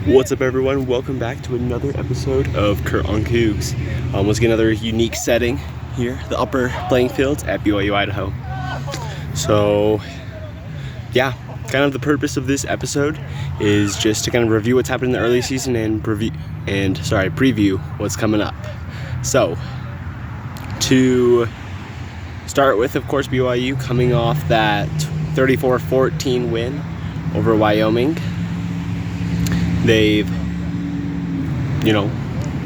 What's up, everyone? Welcome back to another episode of Kurt on Cougs. Once again, another unique setting here, the upper playing fields at BYU, Idaho. So, yeah, kind of the purpose of this episode is just to kind of review what's happened in the early season and preview what's coming up. So, to start with, of course, BYU coming off that 34-14 win over Wyoming. They've,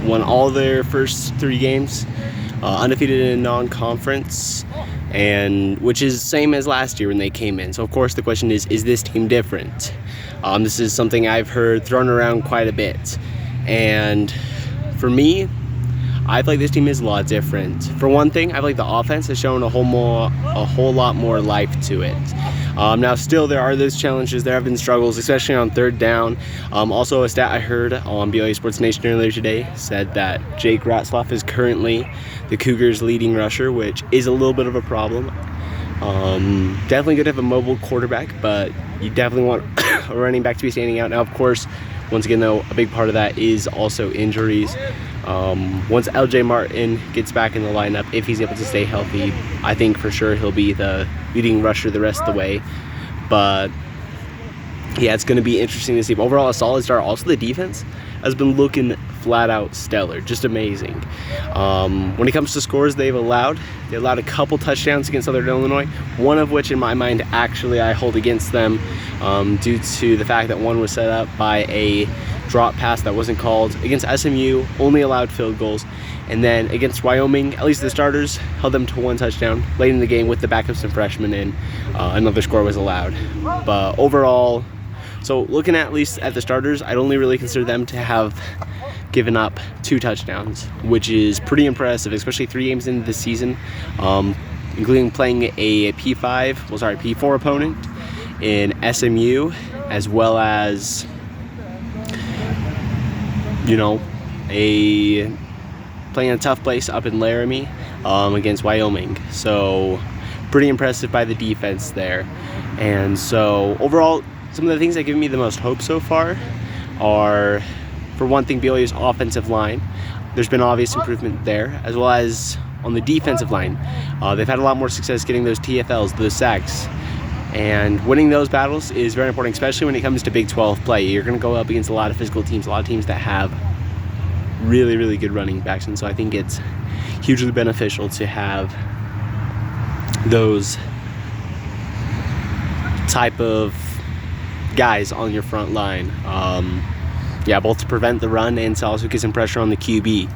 won all their first three games, undefeated in non-conference, and which is same as last year when they came in. So, of course, the question is this team different? This is something I've heard thrown around quite a bit. And for me, I feel like this team is a lot different. For one thing, I feel like the offense has shown a whole lot more life to it. Now, still, there are those challenges. There have been struggles, especially on third down. Also, a stat I heard on BYU Sports Nation earlier today said that Jake Ratzlaff is currently the Cougars' leading rusher, which is a little bit of a problem. Definitely good to have a mobile quarterback, but you definitely want a running back to be standing out. Now, of course, once again, though, a big part of that is also injuries. Once LJ Martin gets back in the lineup, if he's able to stay healthy, I think for sure he'll be the leading rusher the rest of the way. But yeah, it's going to be interesting to see. But overall, a solid start. Also, the defense has been looking flat out stellar, just amazing. When it comes to scores, they allowed a couple touchdowns against Southern Illinois, one of which in my mind actually I hold against them due to the fact that one was set up by a drop pass that wasn't called. Against SMU, only allowed field goals. And then against Wyoming, at least the starters held them to one touchdown late in the game with the backups and freshmen in. Another score was allowed. But overall, so looking at least at the starters, I'd only really consider them to have given up 2 touchdowns, which is pretty impressive, especially 3 games into the season, including playing a P4 opponent in SMU, as well as playing a tough place up in Laramie against Wyoming. So pretty impressive by the defense there. And so overall, some of the things that give me the most hope so far are, for one thing, BYU's offensive line. There's been obvious improvement there, as well as on the defensive line. They've had a lot more success getting those TFLs, those sacks. And winning those battles is very important, especially when it comes to Big 12 play. You're going to go up against a lot of physical teams, a lot of teams that have really, really good running backs. And so I think it's hugely beneficial to have those type of guys on your front line. Both to prevent the run and to also get some pressure on the QB.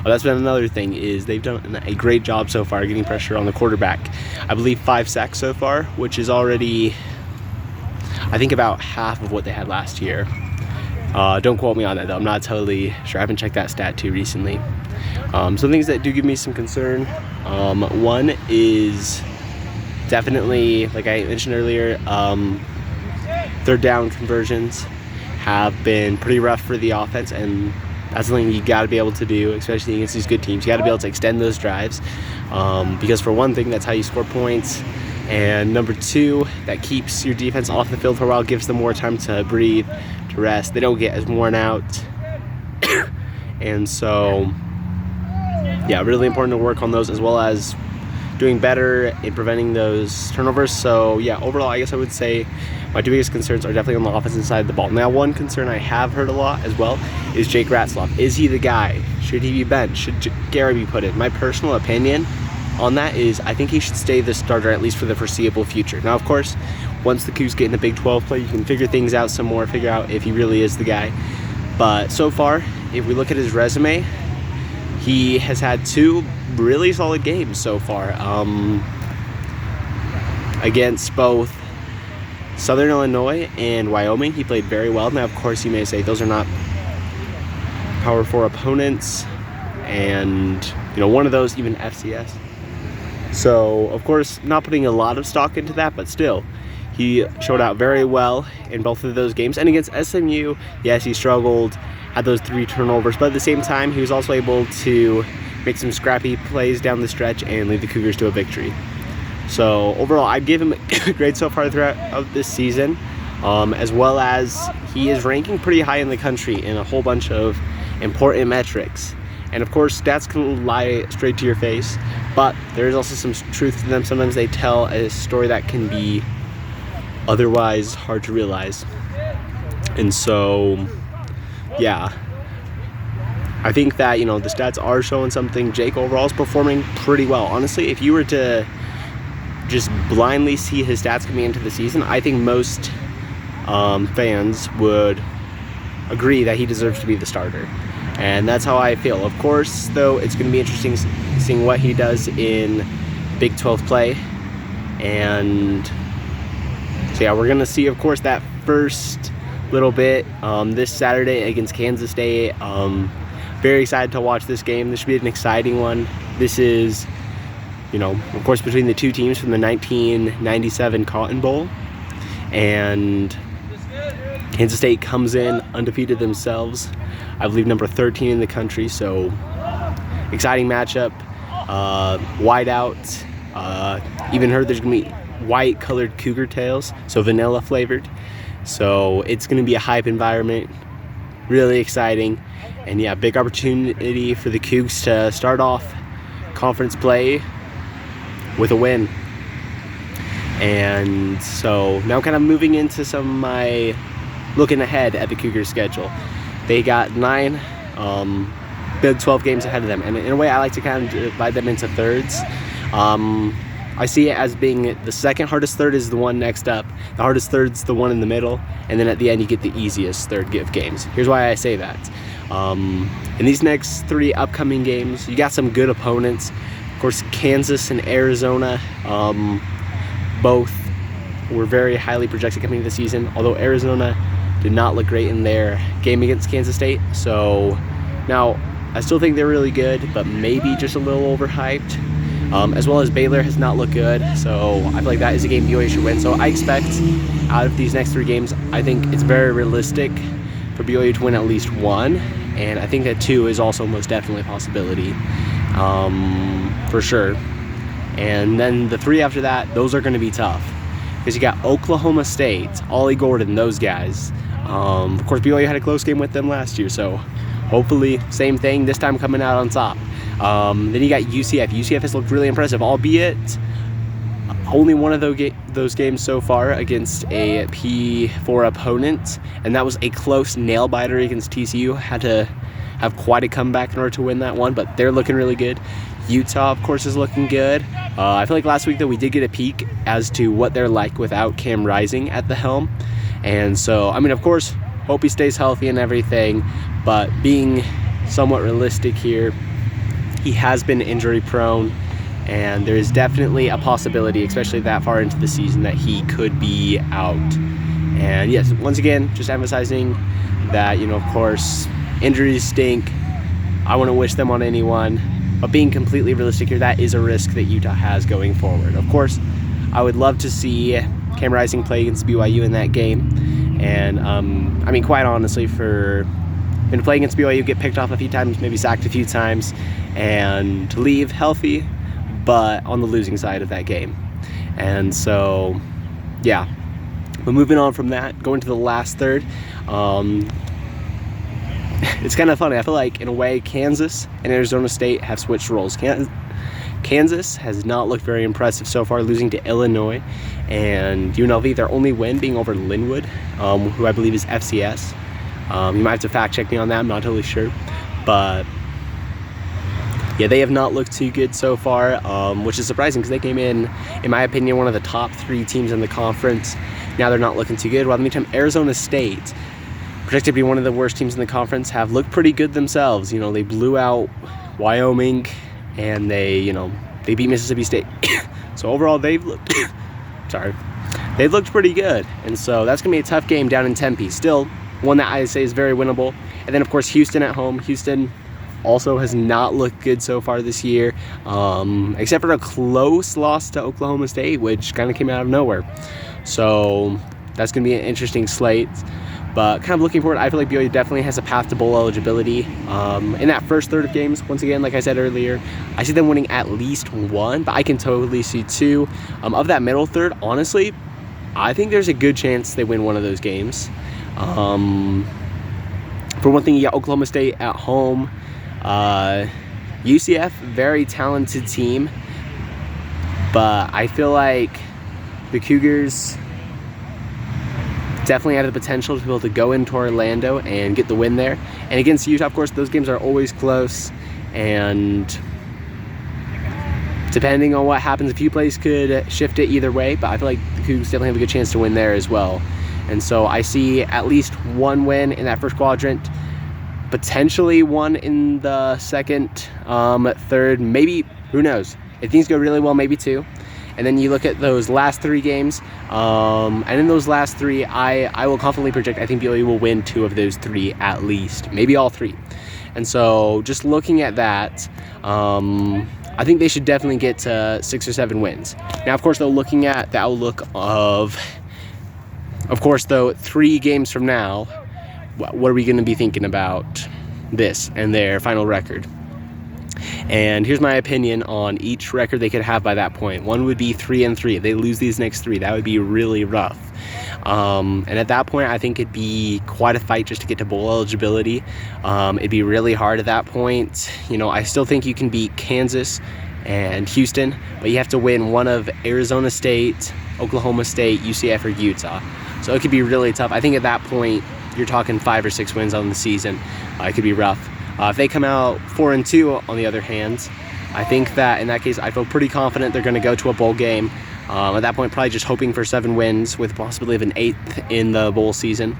That's been another thing, is they've done a great job so far getting pressure on the quarterback. I believe 5 sacks so far, which is already, I think, about half of what they had last year. Don't quote me on that, though. I'm not totally sure. I haven't checked that stat too recently. Some things that do give me some concern. One is definitely, like I mentioned earlier, third down conversions have been pretty rough for the offense, and that's something you got to be able to do, especially against these good teams. You got to be able to extend those drives, because for one thing, that's how you score points, and number 2, that keeps your defense off the field for a while, gives them more time to breathe, to rest. They don't get as worn out. And so, yeah, really important to work on those, as well as doing better in preventing those turnovers. So yeah, overall, I guess I would say my 2 biggest concerns are definitely on the offensive side of the ball. Now, one concern I have heard a lot as well is Jake Ratzlaff. Is he the guy? Should he be benched? Should Gary be put in? My personal opinion on that is I think he should stay the starter, at least for the foreseeable future. Now, of course, once the Cougs get in the Big 12 play, you can figure things out some more, figure out if he really is the guy. But so far, if we look at his resume, he has had 2 really solid games so far, against both Southern Illinois and Wyoming. He played very well. Now, of course, you may say those are not Power 4 opponents, and one of those even FCS. So, of course, not putting a lot of stock into that, but still, he showed out very well in both of those games. And against SMU, yes, he struggled, had those 3 turnovers, but at the same time, he was also able to make some scrappy plays down the stretch and lead the Cougars to a victory. So overall, I'd give him a grade so far throughout this season, as well as he is ranking pretty high in the country in a whole bunch of important metrics. And of course, stats can lie straight to your face, but there is also some truth to them. Sometimes they tell a story that can be otherwise hard to realize. And so, yeah, I think that, the stats are showing something. Jake overall is performing pretty well. Honestly, if you were to just blindly see his stats coming into the season, I think most fans would agree that he deserves to be the starter. And that's how I feel. Of course, though, it's going to be interesting seeing what he does in Big 12 play. And so, yeah, we're going to see, of course, that first little bit this Saturday against Kansas State. Very excited to watch this game. This should be an exciting one. This is, of course, between the two teams from the 1997 Cotton Bowl. And Kansas State comes in undefeated themselves. I believe number 13 in the country, so exciting matchup. Wide out. Even heard there's going to be white colored cougar tails, so vanilla flavored. So it's going to be a hype environment. Really exciting. And yeah, big opportunity for the Cougs to start off conference play with a win. And so now kind of moving into some of my looking ahead at the Cougars schedule. They got 9 Big 12 games ahead of them, and in a way I like to kind of divide them into thirds. I see it as being the second hardest third is the one next up, the hardest third's the one in the middle, and then at the end you get the easiest third of games. Here's why I say that. In these next 3 upcoming games, you got some good opponents. Of course, Kansas and Arizona, both were very highly projected coming into the season, although Arizona did not look great in their game against Kansas State. So now I still think they're really good, but maybe just a little overhyped. As well as Baylor has not looked good, so I feel like that is a game BYU should win. So I expect out of these next 3 games, I think it's very realistic for BYU to win at least 1, and I think that 2 is also most definitely a possibility, for sure. And then the 3 after that, those are going to be tough, because you got Oklahoma State, Ollie Gordon, those guys. Of course, BYU had a close game with them last year, so hopefully same thing, this time coming out on top. Then you got UCF. UCF has looked really impressive, albeit only one of those games so far against a P4 opponent, and that was a close nail-biter against TCU. Had to have quite a comeback in order to win that one, but they're looking really good. Utah, of course, is looking good. I feel like last week, though, we did get a peek as to what they're like without Cam Rising at the helm. And so, I mean, of course, hope he stays healthy and everything, but being somewhat realistic here, he has been injury prone, and there is definitely a possibility, especially that far into the season, that he could be out. And yes, once again, just emphasizing that, of course, injuries stink. I wouldn't wish them on anyone, but being completely realistic here, that is a risk that Utah has going forward. Of course, I would love to see Cam Rising play against BYU in that game. And, I mean, quite honestly, for him to play against BYU, get picked off a few times, maybe sacked a few times, and to leave healthy, but on the losing side of that game. And so, yeah. But moving on from that, going to the last third, it's kind of funny. I feel like, in a way, Kansas and Arizona State have switched roles. Kansas has not looked very impressive so far, losing to Illinois, and UNLV, their only win being over Linwood, who I believe is FCS. You might have to fact check me on that, I'm not totally sure. But yeah, they have not looked too good so far, which is surprising because they came in my opinion, one of the top 3 teams in the conference. Now they're not looking too good. While in the meantime, Arizona State, projected to be one of the worst teams in the conference, have looked pretty good themselves. They blew out Wyoming, and they beat Mississippi State. So overall, they've looked pretty good. And so that's going to be a tough game down in Tempe. Still, one that I say is very winnable. And then, of course, Houston at home. Houston also has not looked good so far this year, except for a close loss to Oklahoma State, which kind of came out of nowhere. So that's going to be an interesting slate. But kind of looking forward, I feel like BYU definitely has a path to bowl eligibility. In that first third of games, once again, like I said earlier, I see them winning at least 1, but I can totally see 2. Of that middle third, honestly, I think there's a good chance they win one of those games. For one thing, you got Oklahoma State at home. UCF, very talented team, but I feel like the Cougars definitely have the potential to be able to go into Orlando and get the win there. And against Utah, of course, those games are always close, and depending on what happens, a few plays could shift it either way, but I feel like the Cougs definitely have a good chance to win there as well. And so I see at least one win in that first quadrant, potentially one in the second, third, maybe, who knows? If things go really well, maybe two. And then you look at those last three games, and in those last three, I will confidently project I think BYU will win two of those three at least, maybe all three. And so just looking at that, I think they should definitely get to 6 or 7 wins. Now, of course, though, looking at the outlook of course, though, 3 games from now, what are we going to be thinking about this and their final record? And here's my opinion on each record they could have by that point. One would be 3-3. If they lose these next 3, that would be really rough. And at that point, I think it'd be quite a fight just to get to bowl eligibility. It'd be really hard at that point. You know, I still think you can beat Kansas and Houston, but you have to win one of Arizona State, Oklahoma State, UCF, or Utah. So it could be really tough. I think at that point, you're talking 5 or 6 wins on the season. It could be rough. If they come out 4-2, on the other hand, I think that in that case, I feel pretty confident they're going to go to a bowl game. At that point, probably just hoping for 7 wins with the possibility of an 8th in the bowl season.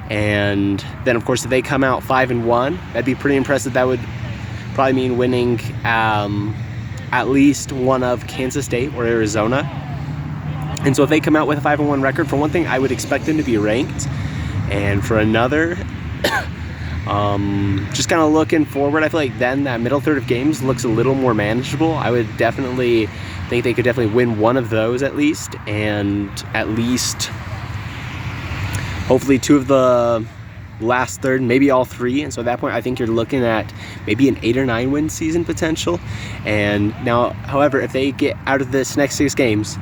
And then, of course, if they come out 5-1, that'd be pretty impressive. That would probably mean winning at least one of Kansas State or Arizona. And so if they come out with a 5-1 record, for one thing, I would expect them to be ranked. And for another, just kind of looking forward, I feel like then that middle third of games looks a little more manageable. I would definitely think they could definitely win one of those at least, and at least hopefully 2 of the last third, maybe all 3. And so at that point, I think you're looking at maybe an 8 or 9 win season potential. And now, however, if they get out of this next 6 games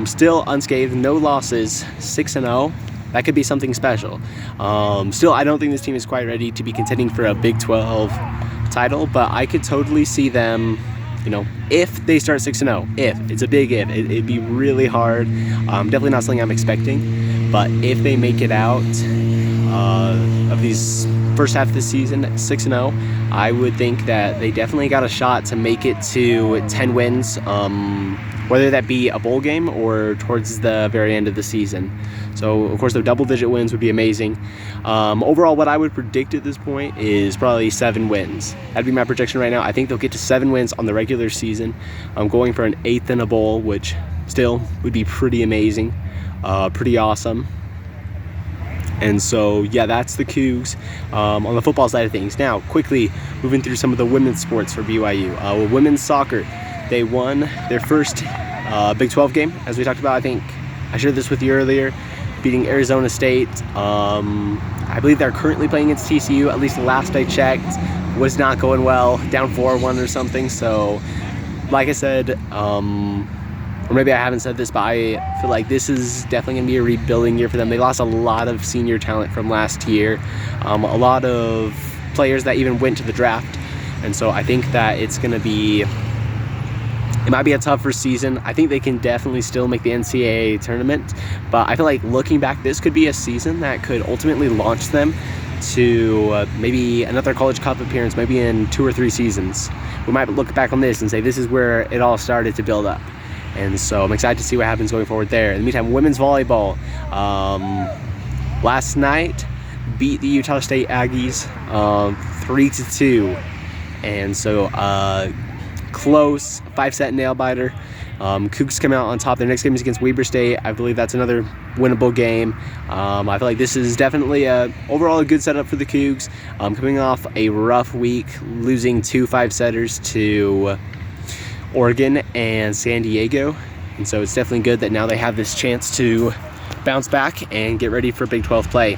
still unscathed, no losses, 6-0, that could be something special. Still, I don't think this team is quite ready to be contending for a Big 12 title, but I could totally see them, you know, if they start 6-0, if, it's a big if, it'd be really hard. Definitely not something I'm expecting, but if they make it out of these first half of the season 6-0, I would think that they definitely got a shot to make it to 10 wins, whether that be a bowl game or towards the very end of the season. So, of course, the double-digit wins would be amazing. Overall, what I would predict at this point is probably 7 wins. That'd be my projection right now. I think they'll get to 7 wins on the regular season. I'm going for an 8th in a bowl, which still would be pretty amazing, pretty awesome. And so, yeah, that's the Cougs on the football side of things. Now, quickly moving through some of the women's sports for BYU. Women's soccer, they won their first Big 12 game, as we talked about. I think I shared this with you earlier, beating Arizona State. I believe they're currently playing against TCU, at least last I checked. Was not going well, down 4-1 or something. So, like I said, or maybe I haven't said this, but I feel like this is definitely going to be a rebuilding year for them. They lost a lot of senior talent from last year, a lot of players that even went to the draft. And so I think that it's going to be, it might be a tougher season. I think they can definitely still make the NCAA tournament, but I feel like looking back, this could be a season that could ultimately launch them to maybe another college cup appearance, maybe in 2 or 3 seasons. We might look back on this and say this is where it all started to build up. And so I'm excited to see what happens going forward there. In the meantime, women's volleyball. Last night, beat the Utah State Aggies 3-2. And so close, 5-set nail-biter. Cougs come out on top. Their next game is against Weber State. I believe that's another winnable game. I feel like this is definitely overall a good setup for the Cougs. Coming off a rough week, losing 2 5-setters to Oregon and San Diego. And so it's definitely good that now they have this chance to bounce back and get ready for Big 12 play.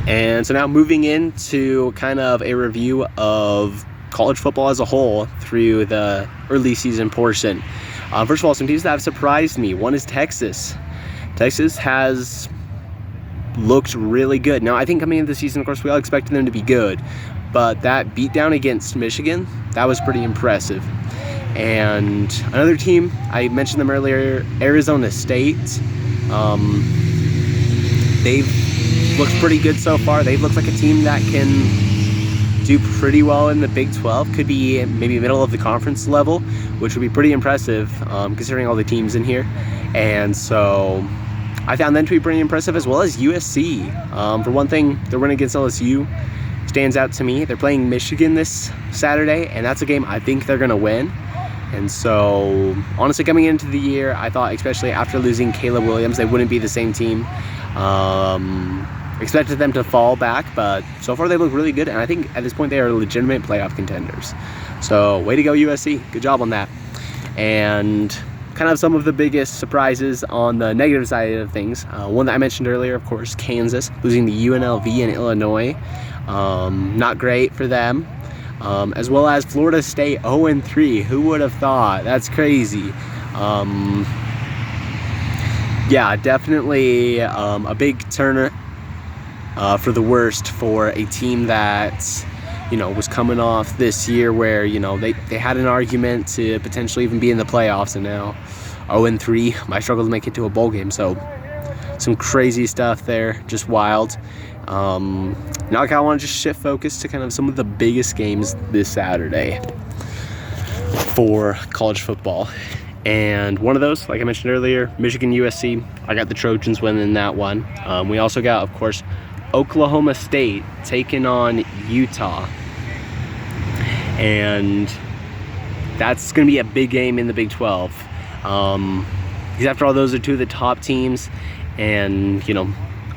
And so now moving into kind of a review of college football as a whole through the early season portion. First of all, some teams that have surprised me. One is Texas. Texas has looked really good. Now, I think coming into the season, of course, we all expected them to be good, but that beatdown against Michigan, that was pretty impressive. And another team, I mentioned them earlier, Arizona State. They've looked pretty good so far. They've looked like a team that can do pretty well in the Big 12. Could be maybe middle of the conference level, which would be pretty impressive considering all the teams in here. And so I found them to be pretty impressive, as well as USC. For one thing, their win against LSU stands out to me. They're playing Michigan this Saturday, and that's a game I think they're going to win. And so, honestly, coming into the year, I thought, especially after losing Caleb Williams, they wouldn't be the same team. Expected them to fall back, but so far they look really good, and I think at this point they are legitimate playoff contenders. So, way to go, USC. Good job on that. And kind of some of the biggest surprises on the negative side of things. One that I mentioned earlier, of course, Kansas, losing to UNLV in Illinois. Not great for them. As well as Florida State 0-3. Who would have thought? That's crazy. Yeah, definitely a big turn for the worst for a team that, you know, was coming off this year where, you know, they had an argument to potentially even be in the playoffs, and now 0-3 might struggle to make it to a bowl game. So some crazy stuff there, just wild. Now I kind of want to just shift focus to kind of some of the biggest games this Saturday for college football. And one of those, like I mentioned earlier, Michigan USC. I got the Trojans winning that one. We also got, of course, Oklahoma State taking on Utah. And that's going to be a big game in the Big 12. Because after all, those are two of the top teams. And, you know,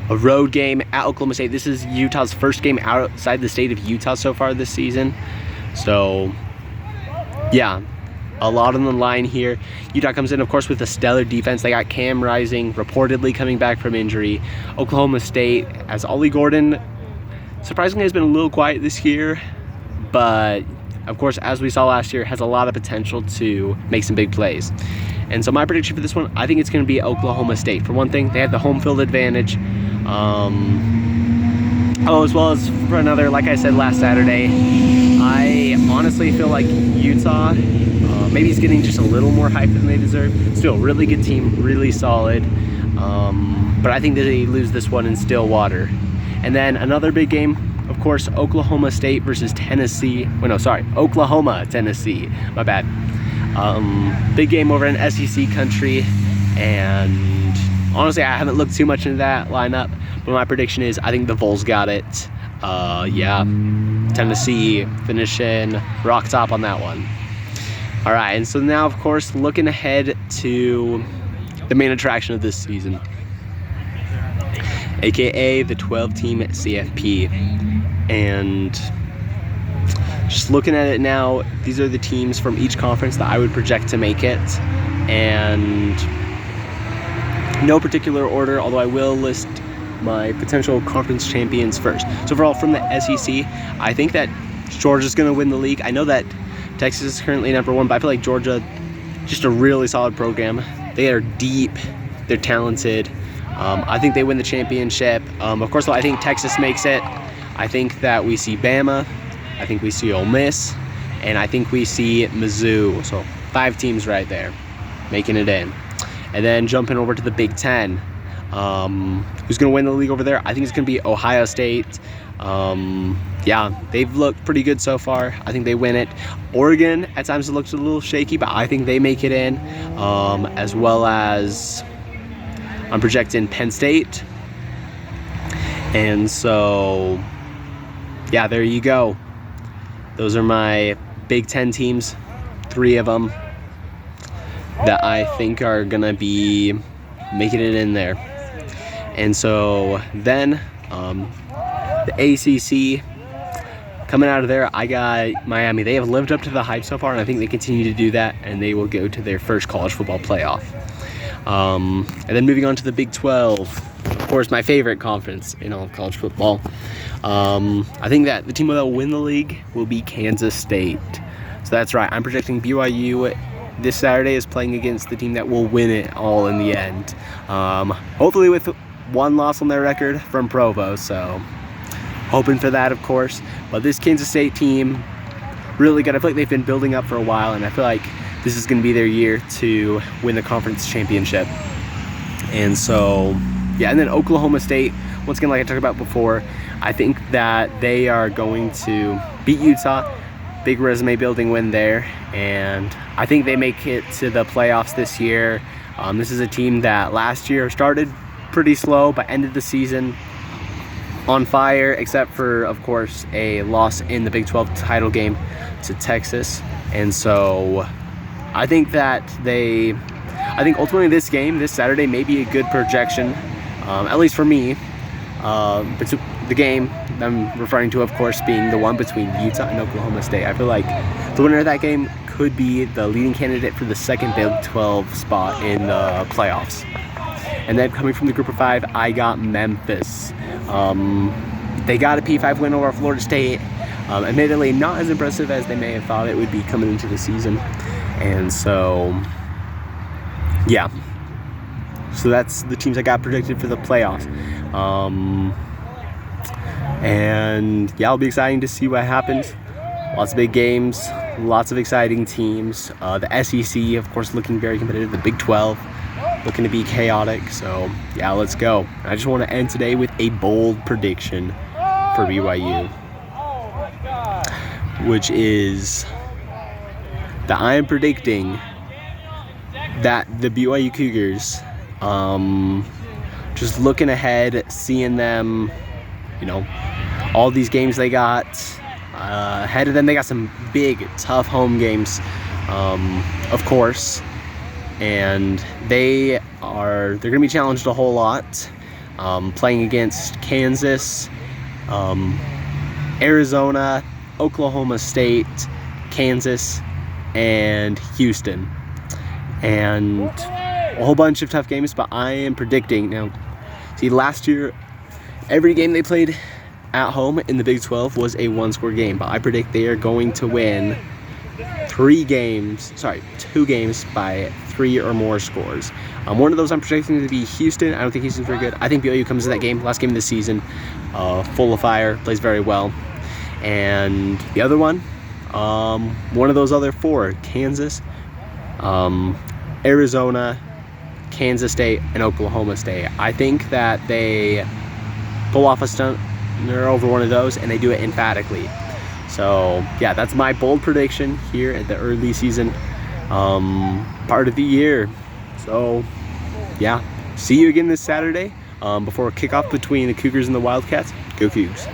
a road game at Oklahoma State. This is Utah's first game outside the state of Utah so far this season. So, yeah, a lot on the line here. Utah comes in, of course, with a stellar defense. They got Cam Rising reportedly coming back from injury. Oklahoma State, as Ollie Gordon, surprisingly has been a little quiet this year, but of course, as we saw last year, has a lot of potential to make some big plays. And so my prediction for this one, I think it's going to be Oklahoma State. For one thing, they have the home field advantage. As well as for another, like I said last Saturday, I honestly feel like Utah maybe is getting just a little more hype than they deserve. Still a really good team, really solid. But I think that they lose this one in Stillwater. And then another big game, of course, Oklahoma State versus Tennessee. Oklahoma, Tennessee. My bad. Big game over in SEC country, and honestly, I haven't looked too much into that lineup, but my prediction is I think the Vols got it. Yeah, Tennessee finishing rock top on that one. All right, and so now, of course, looking ahead to the main attraction of this season, aka the 12-team CFP. And just looking at it now, these are the teams from each conference that I would project to make it, and no particular order, although I will list my potential conference champions first. So overall, from the SEC, I think that Georgia's going to win the league. I know that Texas is currently number one, but I feel like Georgia, just a really solid program. They are deep, they're talented. I think they win the championship. Of course, though, I think Texas makes it. I think that we see Bama, I think we see Ole Miss, and I think we see Mizzou. So 5 teams right there making it in. And then jumping over to the Big Ten. Who's going to win the league over there? I think it's going to be Ohio State. Yeah, they've looked pretty good so far. I think they win it. Oregon, at times it looks a little shaky, but I think they make it in. As well as I'm projecting Penn State. And so, yeah, there you go. Those are my Big Ten teams, 3 of them that I think are going to be making it in there. And so then the ACC, coming out of there, I got Miami. They have lived up to the hype so far, and I think they continue to do that, and they will go to their first college football playoff. And then moving on to the Big 12, of course, my favorite conference in all of college football. I think that the team that will win the league will be Kansas State. So that's right. I'm projecting BYU this Saturday is playing against the team that will win it all in the end. Hopefully with 1 loss on their record from Provo, so hoping for that, of course. But this Kansas State team, really good. I feel like they've been building up for a while, and I feel like this is going to be their year to win the conference championship. And so, yeah, and then Oklahoma State, once again, like I talked about before, I think that they are going to beat Utah. Big resume building win there, and I think they make it to the playoffs this year. This is a team that last year started pretty slow but ended the season on fire, except for, of course, a loss in the Big 12 title game to Texas. And so I think ultimately this game, this Saturday, may be a good projection, at least for me. But the game I'm referring to, of course, being the one between Utah and Oklahoma State. I feel like the winner of that game could be the leading candidate for the second Big 12 spot in the playoffs. And then coming from the group of 5, I got Memphis. They got a P5 win over Florida State. Admittedly, not as impressive as they may have thought it would be coming into the season. And so, yeah. So that's the teams I got predicted for the playoffs. And yeah, it'll be exciting to see what happens. Lots of big games, lots of exciting teams. The SEC, of course, looking very competitive. The Big 12 looking to be chaotic. So yeah, let's go. I just want to end today with a bold prediction for BYU, which is that I am predicting that the BYU Cougars, just looking ahead, seeing them, all these games they got ahead of them. They got some big, tough home games, of course, and they're going to be challenged a whole lot, playing against Kansas, Arizona, Oklahoma State, Kansas, and Houston, and a whole bunch of tough games. But I am predicting now. See, last year, every game they played at home in the Big 12 was a 1-score game, but I predict they are going to win 2 games by 3 or more scores. One of those I'm projecting to be Houston. I don't think Houston's very good. I think BYU comes to that game, last game of the season, full of fire, plays very well. And the other one of those other 4, Kansas, Arizona, Kansas State, and Oklahoma State. I think that they pull off a stunt over one of those, and they do it emphatically. So yeah, that's my bold prediction here at the early season part of the year. So yeah, see you again this Saturday before kickoff between the Cougars and the Wildcats. Go Cougs.